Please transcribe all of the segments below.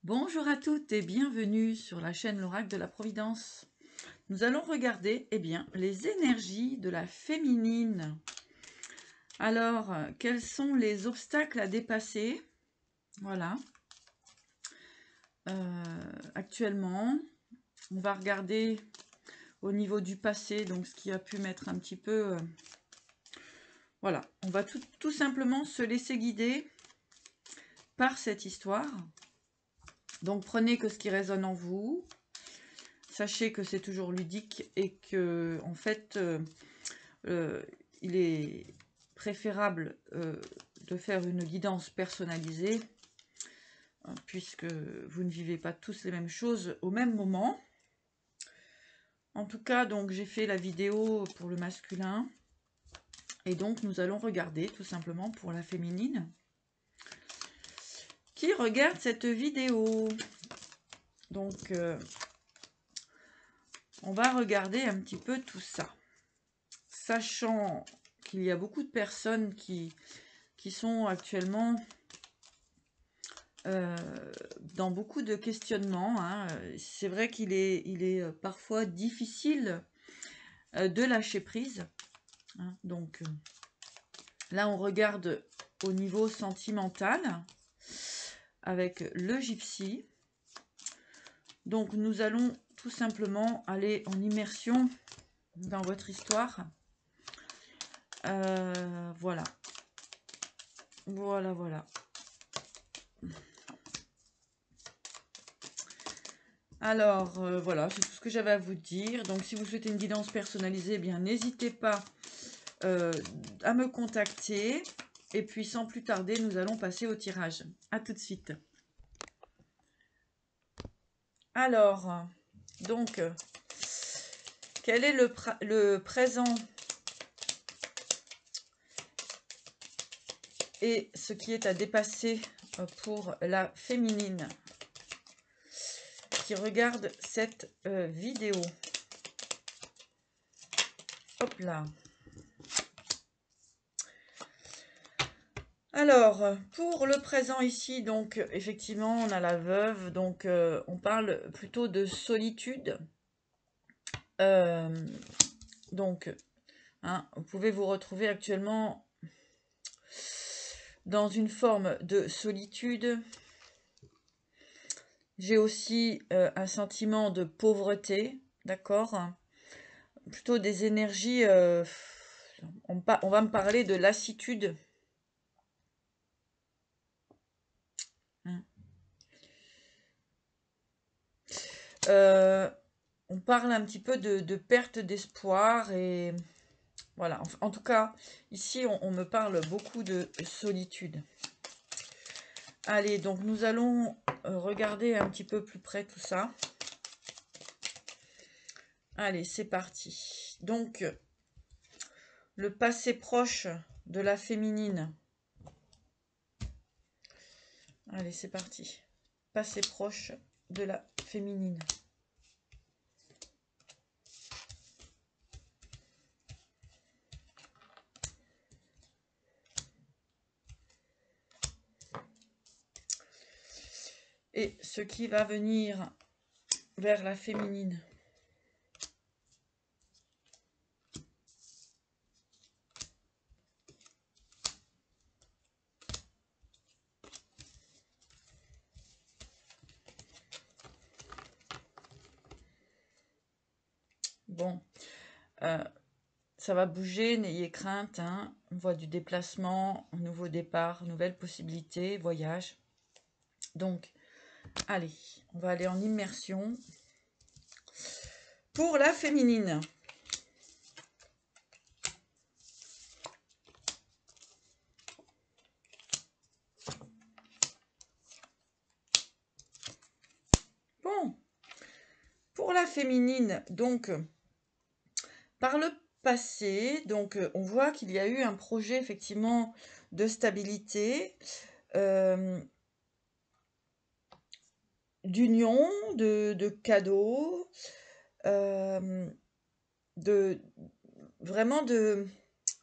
Bonjour à toutes et bienvenue sur la chaîne L'Oracle de la Providence. Nous allons regarder les énergies de la féminine. Alors, quels sont les obstacles à dépasser? Voilà. Actuellement, on va regarder au niveau du passé, donc ce qui a pu mettre un petit peu... voilà, on va tout simplement se laisser guider par cette histoire. Donc, prenez que ce qui résonne en vous. Sachez que c'est toujours ludique et que, en fait, il est préférable de faire une guidance personnalisée puisque vous ne vivez pas tous les mêmes choses au même moment. En tout cas, donc j'ai fait la vidéo pour le masculin et donc nous allons regarder tout simplement pour la féminine qui regarde cette vidéo. Donc on va regarder un petit peu tout ça, sachant qu'il y a beaucoup de personnes qui sont actuellement dans beaucoup de questionnements. Hein. C'est vrai qu'il est parfois difficile de lâcher prise. Hein. Donc là, on regarde au niveau sentimental avec le gypsy. Donc nous allons tout simplement aller en immersion dans votre histoire. Voilà. Voilà. Alors, voilà, c'est tout ce que j'avais à vous dire. Donc, si vous souhaitez une guidance personnalisée, eh bien, n'hésitez pas à me contacter. Et puis, sans plus tarder, nous allons passer au tirage. À tout de suite. Alors, donc, quel est le présent et ce qui est à dépasser pour la féminine qui regarde cette vidéo? Hop là. Alors, pour le présent ici, donc effectivement, on a la veuve, donc on parle plutôt de solitude. Donc, hein, vous pouvez vous retrouver actuellement dans une forme de solitude. J'ai aussi un sentiment de pauvreté, d'accord? Plutôt des énergies, on va me parler de lassitude. On parle un petit peu de perte d'espoir et voilà. En tout cas, ici, on me parle beaucoup de solitude. Allez, donc nous allons regarder un petit peu plus près tout ça. Allez, c'est parti. Donc, le passé proche de la féminine. Allez, c'est parti. Passé proche de la féminine. Et ce qui va venir vers la féminine. Bon, ça va bouger, n'ayez crainte. Hein. On voit du déplacement, un nouveau départ, nouvelles possibilités, voyage. Donc, allez, on va aller en immersion. Pour la féminine. Bon, pour la féminine, donc, par le passé, donc, on voit qu'il y a eu un projet, effectivement, de stabilité, d'union, de cadeaux, vraiment de...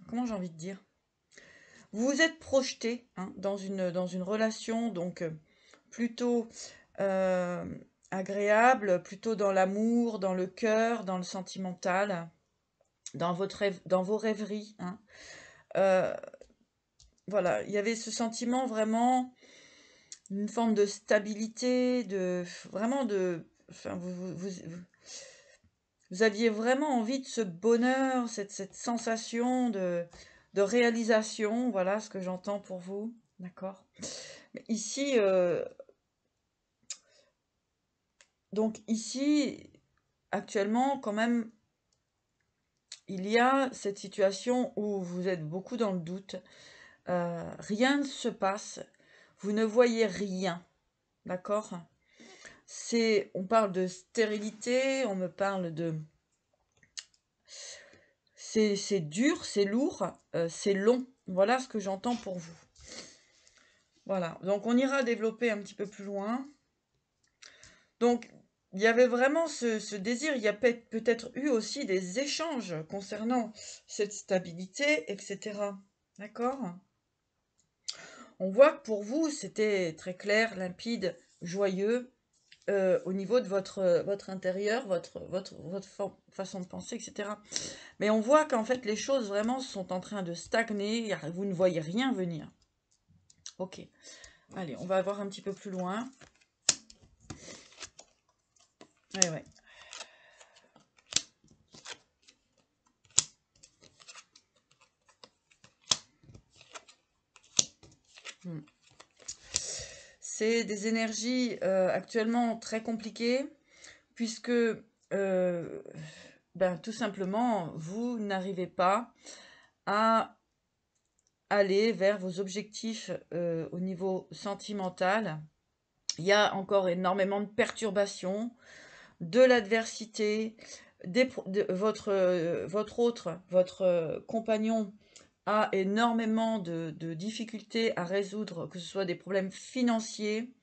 Comment j'ai envie de dire? Vous vous êtes projeté hein, dans une relation, donc plutôt euh, agréable, plutôt dans l'amour, dans le cœur, dans le sentimental, dans dans vos rêveries, hein. Euh, voilà, il y avait ce sentiment vraiment, une forme de stabilité, vraiment enfin, vous aviez vraiment envie de ce bonheur, cette sensation de réalisation, voilà ce que j'entends pour vous, d'accord? Mais ici, donc ici, actuellement, quand même, il y a cette situation où vous êtes beaucoup dans le doute, rien ne se passe, vous ne voyez rien, d'accord? On parle de stérilité, on me parle de... C'est dur, c'est lourd, c'est long. Voilà ce que j'entends pour vous. Voilà, donc on ira développer un petit peu plus loin. Donc, il y avait vraiment ce désir, il y a peut-être eu aussi des échanges concernant cette stabilité, etc. D'accord? On voit que pour vous, c'était très clair, limpide, joyeux, au niveau de votre intérieur, votre façon de penser, etc. Mais on voit qu'en fait, les choses vraiment sont en train de stagner, vous ne voyez rien venir. Ok, allez, on va voir un petit peu plus loin. Ouais, ouais. C'est des énergies actuellement très compliquées, puisque tout simplement, vous n'arrivez pas à aller vers vos objectifs au niveau sentimental. Il y a encore énormément de perturbations, de l'adversité, votre compagnon a énormément de difficultés à résoudre, que ce soit des problèmes financiers.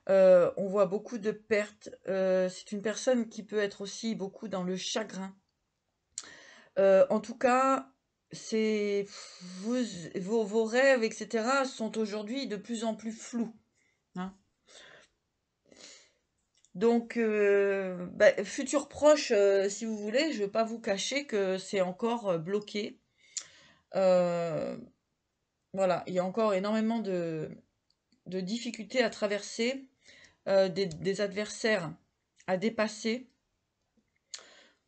On voit beaucoup de pertes. C'est une personne qui peut être aussi beaucoup dans le chagrin. En tout cas, c'est vos rêves, etc., sont aujourd'hui de plus en plus flous, hein. Donc, futur proche, si vous voulez, je ne veux pas vous cacher que c'est encore bloqué. Voilà, il y a encore énormément de difficultés à traverser, des adversaires à dépasser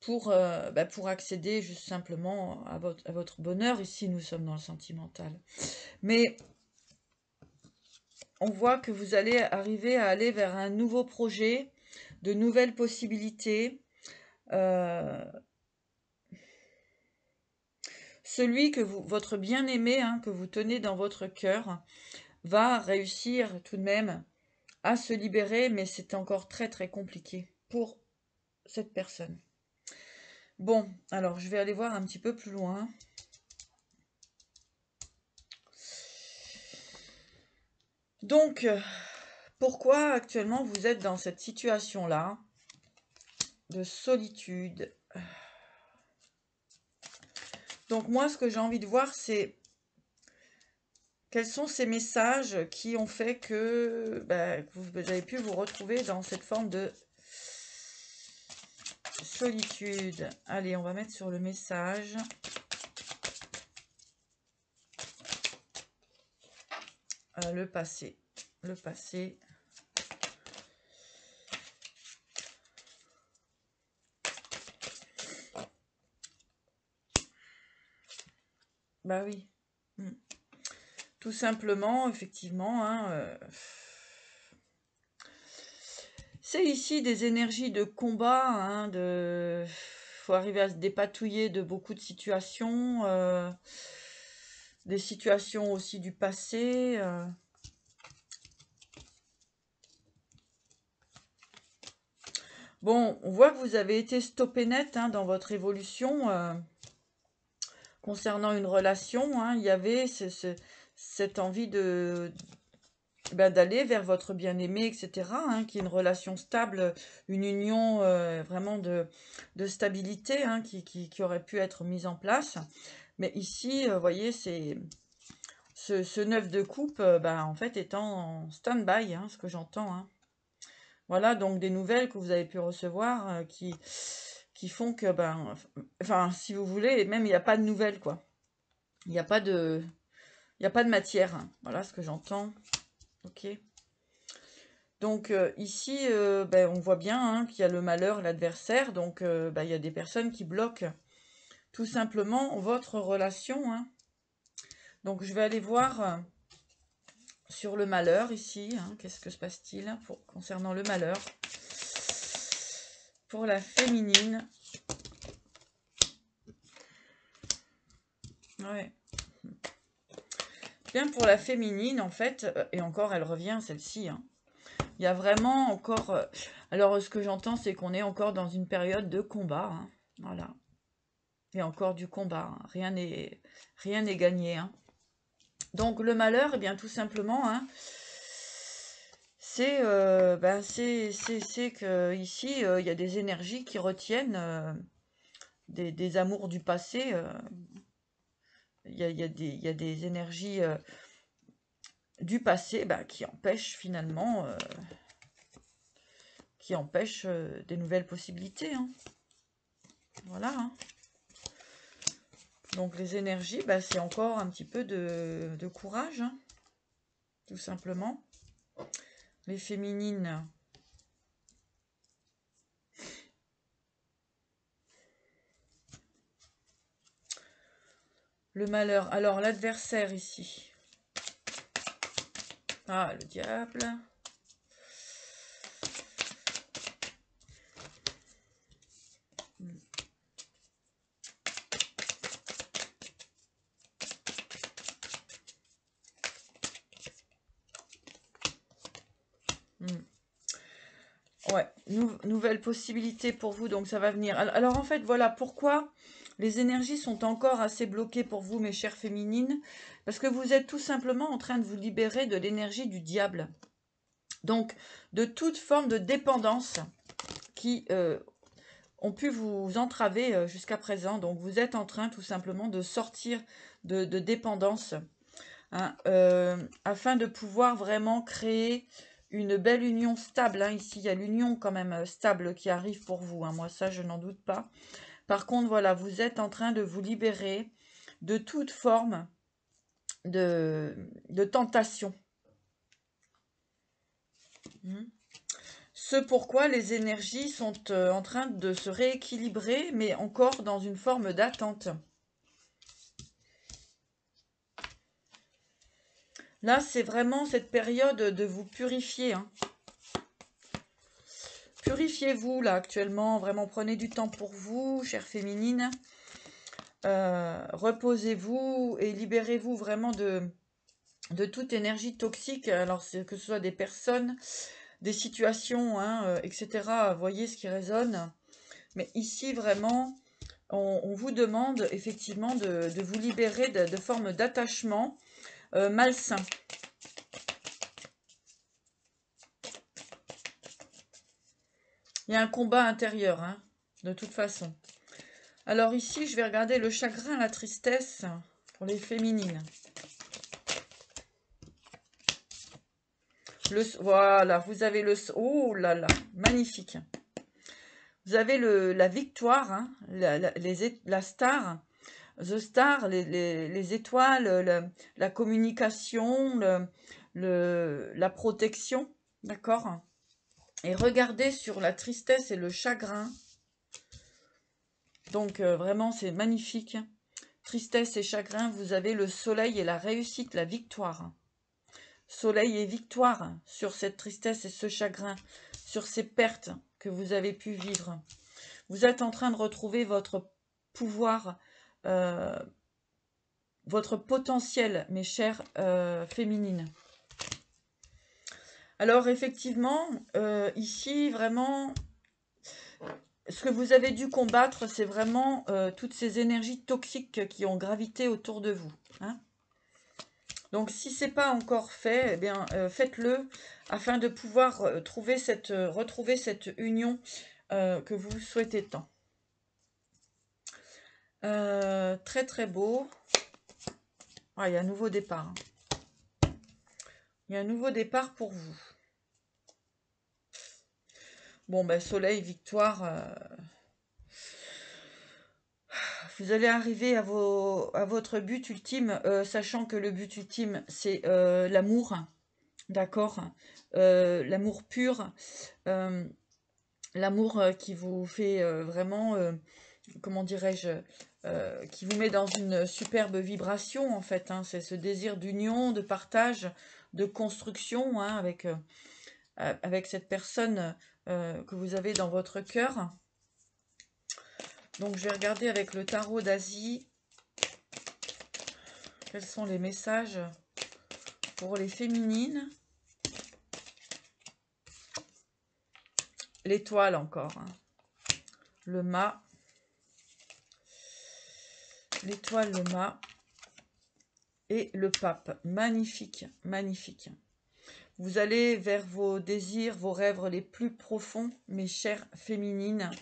pour accéder juste simplement à votre bonheur. Ici, nous sommes dans le sentimental. Mais on voit que vous allez arriver à aller vers un nouveau projet, de nouvelles possibilités. Celui que votre bien-aimé, hein, que vous tenez dans votre cœur, va réussir tout de même à se libérer, mais c'est encore très très compliqué pour cette personne. Bon, alors je vais aller voir un petit peu plus loin. Donc, pourquoi actuellement vous êtes dans cette situation-là de solitude? Donc moi, ce que j'ai envie de voir, c'est quels sont ces messages qui ont fait que vous avez pu vous retrouver dans cette forme de solitude. Allez, on va mettre sur le message. Le passé. Le passé. Bah oui. Tout simplement, effectivement, hein, c'est ici des énergies de combat, hein, faut arriver à se dépatouiller de beaucoup de situations, des situations aussi du passé. Bon, on voit que vous avez été stoppé net, hein, dans votre évolution concernant une relation, hein. Il y avait cette envie d'aller vers votre bien-aimé, etc., hein, qui est une relation stable, une union vraiment de stabilité, hein, qui aurait pu être mise en place. Mais ici, vous voyez, c'est ce 9 de coupe, en fait, est en stand-by, hein, ce que j'entends, hein. Voilà, donc des nouvelles que vous avez pu recevoir qui font que, ben, enfin, si vous voulez, même il n'y a pas de nouvelles, quoi. Il n'y a pas de, il y a pas de matière, hein. Voilà ce que j'entends. Ok. Donc ici, ben, on voit bien hein, qu'il y a le malheur, l'adversaire. Donc ben, il y a des personnes qui bloquent tout simplement votre relation. Hein. Donc je vais aller voir sur le malheur ici. Hein. Qu'est-ce que se passe-t-il concernant le malheur pour la féminine? Ouais. Bien pour la féminine en fait, et encore elle revient celle-ci. Hein. Il y a vraiment encore... alors ce que j'entends c'est qu'on est encore dans une période de combat. Hein. Voilà. Et encore du combat. Hein. Rien n'est gagné. Hein. Donc le malheur, eh bien tout simplement, hein, c'est que ici il y a des énergies qui retiennent des amours du passé. Il y a des énergies du passé qui empêchent finalement, des nouvelles possibilités. Hein. Voilà. Hein. Donc les énergies, c'est encore un petit peu de courage, hein, tout simplement. Les féminines. Le malheur. Alors l'adversaire ici. Ah, le diable. Ouais, nouvelle possibilité pour vous, donc ça va venir. Alors en fait, voilà pourquoi les énergies sont encore assez bloquées pour vous, mes chères féminines. Parce que vous êtes tout simplement en train de vous libérer de l'énergie du diable. Donc, de toute forme de dépendance qui ont pu vous entraver jusqu'à présent. Donc, vous êtes en train tout simplement de sortir de dépendance. Hein, afin de pouvoir vraiment créer une belle union stable. Hein. Ici, il y a l'union quand même stable qui arrive pour vous. Hein. Moi, ça, je n'en doute pas. Par contre, voilà, vous êtes en train de vous libérer de toute forme de tentation. Ce pourquoi les énergies sont en train de se rééquilibrer, mais encore dans une forme d'attente. Là, c'est vraiment cette période de vous purifier. Hein. Purifiez-vous là actuellement, vraiment prenez du temps pour vous, chère féminine. Reposez-vous et libérez-vous vraiment de toute énergie toxique. Alors que ce soit des personnes, des situations, hein, etc. Voyez ce qui résonne. Mais ici vraiment, on vous demande effectivement de vous libérer de formes d'attachement malsain. Il y a un combat intérieur, hein, de toute façon. Alors ici, je vais regarder le chagrin, la tristesse pour les féminines. Voilà, vous avez le... Oh là là, magnifique. Vous avez la victoire, hein, la star, the star, les étoiles, la communication, la protection, d'accord? Et regardez sur la tristesse et le chagrin. Donc vraiment, c'est magnifique. Tristesse et chagrin, vous avez le soleil et la réussite, la victoire. Soleil et victoire sur cette tristesse et ce chagrin, sur ces pertes que vous avez pu vivre. Vous êtes en train de retrouver votre pouvoir, votre potentiel, mes chères féminines. Alors effectivement, ici vraiment, ce que vous avez dû combattre, c'est vraiment toutes ces énergies toxiques qui ont gravité autour de vous. Hein. Donc si ce n'est pas encore fait, eh bien faites-le afin de pouvoir retrouver cette union que vous souhaitez tant. Très très beau. Ah, il y a un nouveau départ. Hein. Il y a un nouveau départ pour vous. Bon, ben, soleil, victoire. Vous allez arriver à votre but ultime, sachant que le but ultime, c'est l'amour. D'accord? L'amour pur. L'amour qui vous fait vraiment, comment dirais-je, qui vous met dans une superbe vibration, en fait. Hein. C'est ce désir d'union, de partage, de construction, hein, avec cette personne que vous avez dans votre cœur. Donc, je vais regarder avec le tarot d'Asie quels sont les messages pour les féminines. L'étoile encore. Hein. Le mât. L'étoile, le mât. Et le pape. Magnifique, magnifique. Vous allez vers vos désirs, vos rêves les plus profonds, mes chères féminines.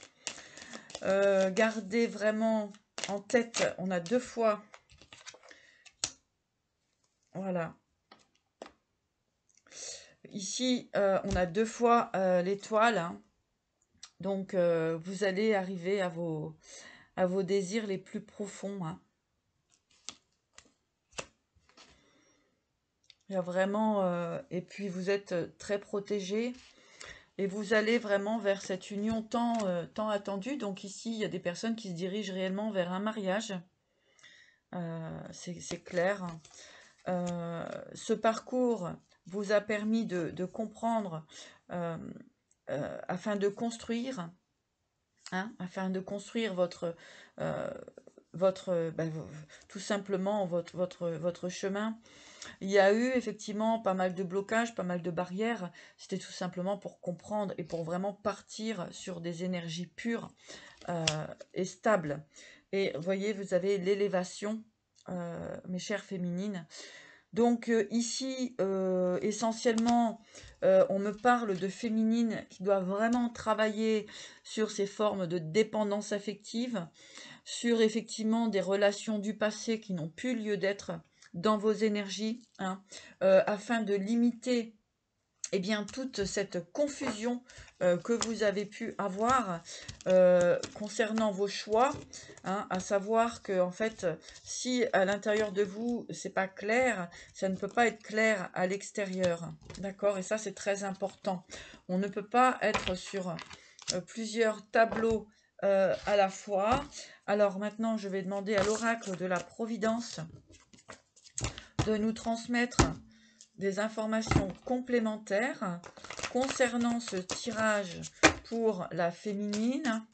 Gardez vraiment en tête, on a 2 fois. Voilà. Ici, on a 2 fois l'étoile. Hein. Donc, vous allez arriver à vos désirs les plus profonds. Hein. Il y a vraiment... et puis, vous êtes très protégés. Et vous allez vraiment vers cette union tant attendue. Donc ici, il y a des personnes qui se dirigent réellement vers un mariage. C'est clair. Ce parcours vous a permis de comprendre afin de construire, hein, afin de construire tout simplement votre chemin. Il y a eu effectivement pas mal de blocages, pas mal de barrières. C'était tout simplement pour comprendre et pour vraiment partir sur des énergies pures et stables. Et vous voyez, vous avez l'élévation, mes chères féminines. Donc ici, essentiellement, on me parle de féminines qui doivent vraiment travailler sur ces formes de dépendance affective, sur effectivement des relations du passé qui n'ont plus lieu d'être dans vos énergies, hein, afin de limiter eh bien, toute cette confusion que vous avez pu avoir concernant vos choix, hein, à savoir que en fait, si à l'intérieur de vous, c'est pas clair, ça ne peut pas être clair à l'extérieur, d'accord? Et ça, c'est très important. On ne peut pas être sur plusieurs tableaux à la fois. Alors maintenant, je vais demander à l'oracle de la Providence de nous transmettre des informations complémentaires concernant ce tirage pour la féminine.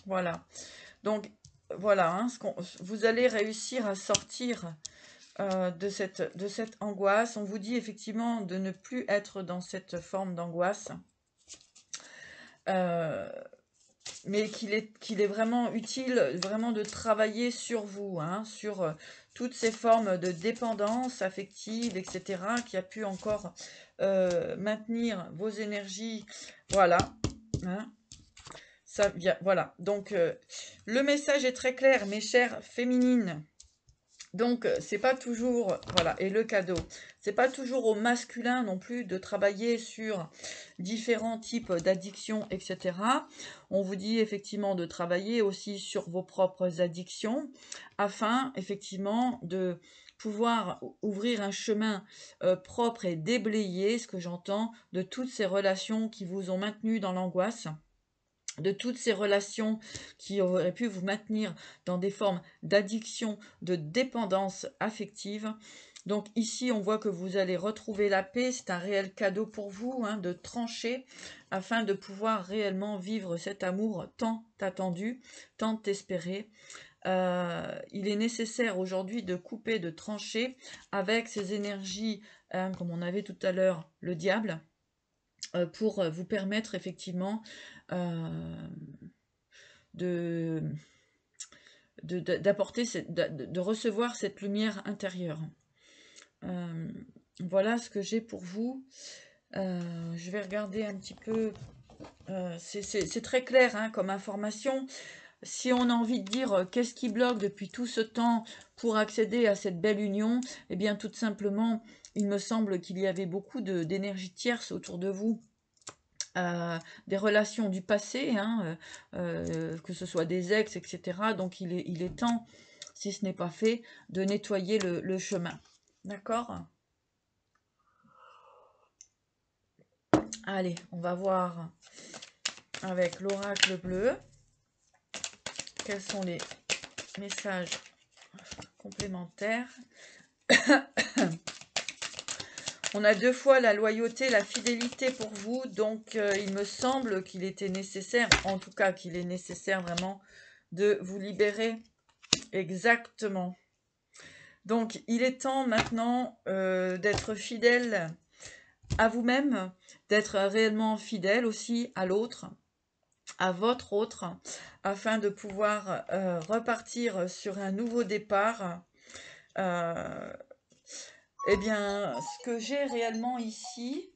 Voilà. Donc, voilà, hein, vous allez réussir à sortir de cette angoisse. On vous dit effectivement de ne plus être dans cette forme d'angoisse. Mais qu'il est vraiment utile vraiment de travailler sur vous, hein, sur toutes ces formes de dépendance affective, etc., qui a pu encore maintenir vos énergies. Voilà. Hein, ça vient, voilà. Donc, le message est très clair, mes chères féminines. Donc, c'est pas toujours, voilà, et le cadeau, c'est pas toujours au masculin non plus de travailler sur différents types d'addictions, etc. On vous dit effectivement de travailler aussi sur vos propres addictions afin effectivement de pouvoir ouvrir un chemin propre et déblayer, ce que j'entends, de toutes ces relations qui vous ont maintenu dans l'angoisse, de toutes ces relations qui auraient pu vous maintenir dans des formes d'addiction, de dépendance affective. Donc ici, on voit que vous allez retrouver la paix. C'est un réel cadeau pour vous, hein, de trancher afin de pouvoir réellement vivre cet amour tant attendu, tant espéré. Il est nécessaire aujourd'hui de couper, de trancher avec ces énergies, hein, comme on avait tout à l'heure, le diable, pour vous permettre effectivement d'apporter, de recevoir cette lumière intérieure. Voilà ce que j'ai pour vous. Je vais regarder un petit peu C'est très clair hein, comme information. Si on a envie de dire qu'est-ce qui bloque depuis tout ce temps pour accéder à cette belle union, eh bien tout simplement, il me semble qu'il y avait beaucoup d'énergie tierce autour de vous, des relations du passé, hein, que ce soit des ex, etc. Donc il est temps, si ce n'est pas fait, de nettoyer le chemin. D'accord? Allez, on va voir avec l'oracle bleu quels sont les messages complémentaires. On a 2 fois la loyauté, la fidélité pour vous, donc il me semble qu'il était nécessaire, en tout cas qu'il est nécessaire vraiment de vous libérer. Exactement. Donc il est temps maintenant d'être fidèle à vous-même, d'être réellement fidèle aussi à l'autre, à votre autre, afin de pouvoir repartir sur un nouveau départ. Eh bien, ce que j'ai réellement ici,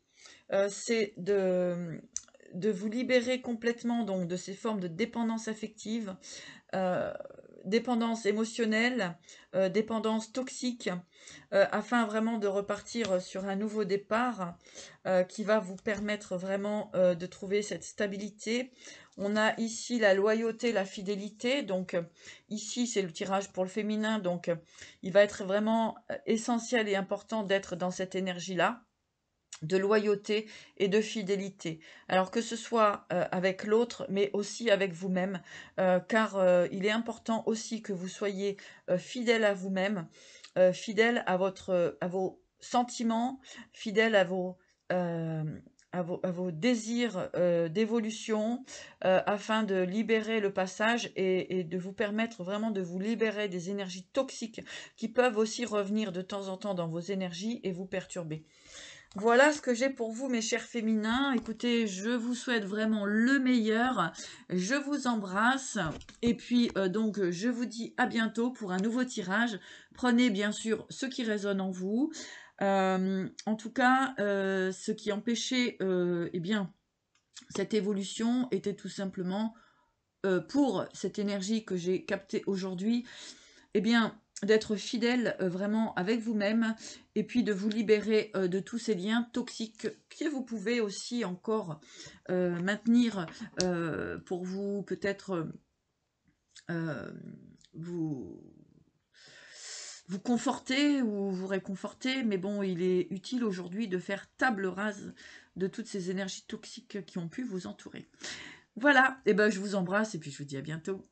c'est de vous libérer complètement donc, de ces formes de dépendance affective, dépendance émotionnelle, dépendance toxique, afin vraiment de repartir sur un nouveau départ qui va vous permettre vraiment de trouver cette stabilité. On a ici la loyauté, la fidélité, donc ici c'est le tirage pour le féminin, donc il va être vraiment essentiel et important d'être dans cette énergie-là, de loyauté et de fidélité. Alors que ce soit avec l'autre, mais aussi avec vous-même, car il est important aussi que vous soyez fidèle à vous-même, fidèle à vos sentiments, fidèle à vos désirs d'évolution, afin de libérer le passage et de vous permettre vraiment de vous libérer des énergies toxiques qui peuvent aussi revenir de temps en temps dans vos énergies et vous perturber. Voilà ce que j'ai pour vous, mes chers féminins. Écoutez, je vous souhaite vraiment le meilleur. Je vous embrasse. Et puis, donc, je vous dis à bientôt pour un nouveau tirage. Prenez bien sûr ce qui résonne en vous. En tout cas, ce qui empêchait eh bien, cette évolution était tout simplement pour cette énergie que j'ai captée aujourd'hui, eh bien, d'être fidèle vraiment avec vous-même et puis de vous libérer de tous ces liens toxiques que vous pouvez aussi encore maintenir pour vous peut-être vous conforter ou vous réconforter, mais bon, il est utile aujourd'hui de faire table rase de toutes ces énergies toxiques qui ont pu vous entourer. Voilà, et ben je vous embrasse et puis je vous dis à bientôt.